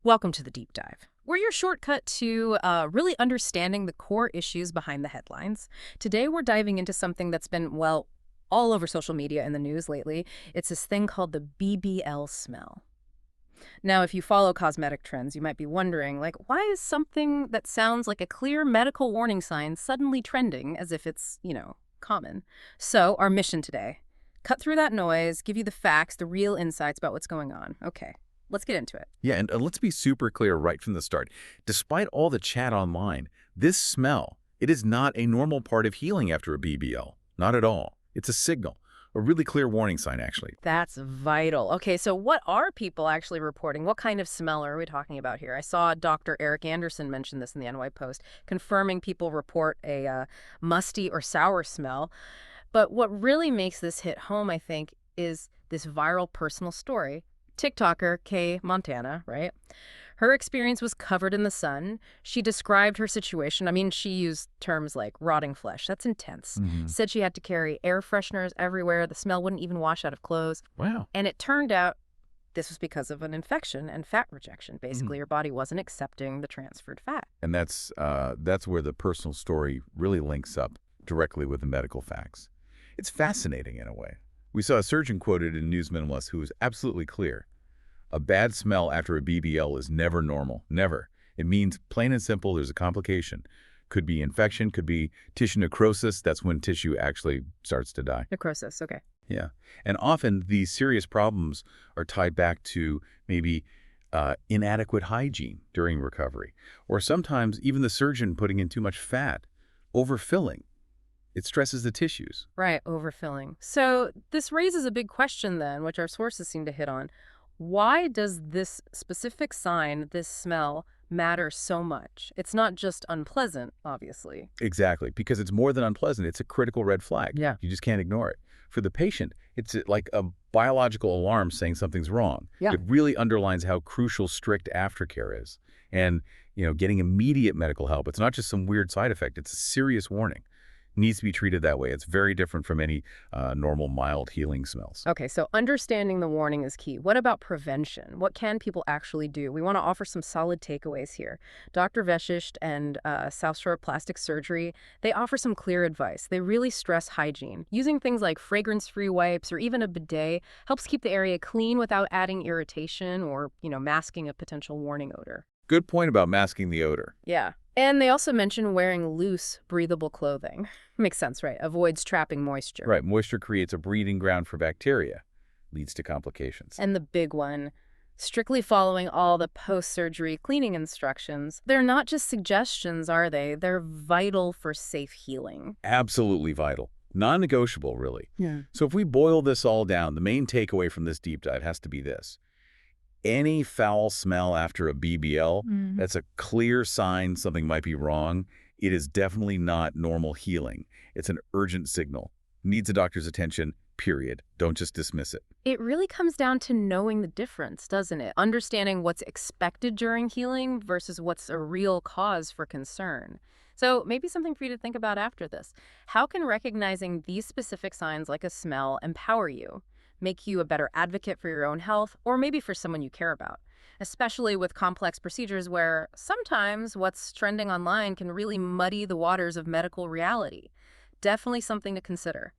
Welcome to the Deep Dive. We're your shortcut to really understanding the core issues behind the headlines. Today, we're diving into something that's been, well, all over social media and the news lately. It's this thing called the BBL smell. Now, if you follow cosmetic trends, you might be wondering, like, why is something that sounds like a clear medical warning sign suddenly trending as if it's, common? So, our mission today, cut through that noise, give you the facts, the real insights about what's going on. Okay, let's get into it. Yeah, and let's be super clear right from the start. Despite all the chat online, this smell, it is not a normal part of healing after a BBL. Not at all. It's a signal, a really clear warning sign, actually. That's vital. Okay, so what are people actually reporting? What kind of smell are we talking about here? I saw Dr. Eric Anderson mention this in the NY Post, confirming people report a musty or sour smell. But what really makes this hit home, I think, is this viral personal story. TikToker Kay Montana, right? Her experience was covered in the sun. She described her situation. I mean, she used terms like rotting flesh. That's intense. Said she had to carry air fresheners everywhere. The smell wouldn't even wash out of clothes. Wow. And it turned out this was because of an infection and fat rejection. Basically, her body wasn't accepting the transferred fat. And that's where the personal story really links up directly with the medical facts. It's fascinating in a way. We saw a surgeon quoted in News Minimalist who was absolutely clear. A bad smell after a BBL is never normal. Never. It means, plain and simple, there's a complication. Could be infection, could be tissue necrosis. That's when tissue actually starts to die. Necrosis, okay. Yeah. And often these serious problems are tied back to maybe inadequate hygiene during recovery. Or sometimes even the surgeon putting in too much fat, overfilling. It stresses the tissues. Right, overfilling. So this raises a big question then, which our sources seem to hit on. Why does this specific sign, this smell, matter so much? It's not just unpleasant, obviously. Exactly, because it's more than unpleasant. It's a critical red flag. Yeah. You just can't ignore it. For the patient, it's like a biological alarm saying something's wrong. Yeah. It really underlines how crucial strict aftercare is. And, getting immediate medical help. It's not just some weird side effect. It's a serious warning. Needs to be treated that way. It's very different from any normal mild healing smells. Okay, so understanding the warning is key. What about prevention? What can people actually do? We want to offer some solid takeaways here. Dr. Vasisht and South Shore Plastic Surgery, they offer some clear advice. They really stress hygiene. Using things like fragrance-free wipes or even a bidet helps keep the area clean without adding irritation or, masking a potential warning odor. Good point about masking the odor. Yeah. And they also mention wearing loose, breathable clothing. Makes sense, right? Avoids trapping moisture. Right. Moisture creates a breeding ground for bacteria, leads to complications. And the big one, strictly following all the post-surgery cleaning instructions. They're not just suggestions, are they? They're vital for safe healing. Absolutely vital. Non-negotiable, really. Yeah. So if we boil this all down, the main takeaway from this deep dive has to be this. Any foul smell after a BBL, that's a clear sign something might be wrong. It is definitely not normal healing. It's an urgent signal. Needs a doctor's attention, period. Don't just dismiss it. It really comes down to knowing the difference, doesn't it? Understanding what's expected during healing versus what's a real cause for concern. So maybe something for you to think about after this. How can recognizing these specific signs like a smell empower you? Make you a better advocate for your own health, or maybe for someone you care about, especially with complex procedures where sometimes what's trending online can really muddy the waters of medical reality. Definitely something to consider.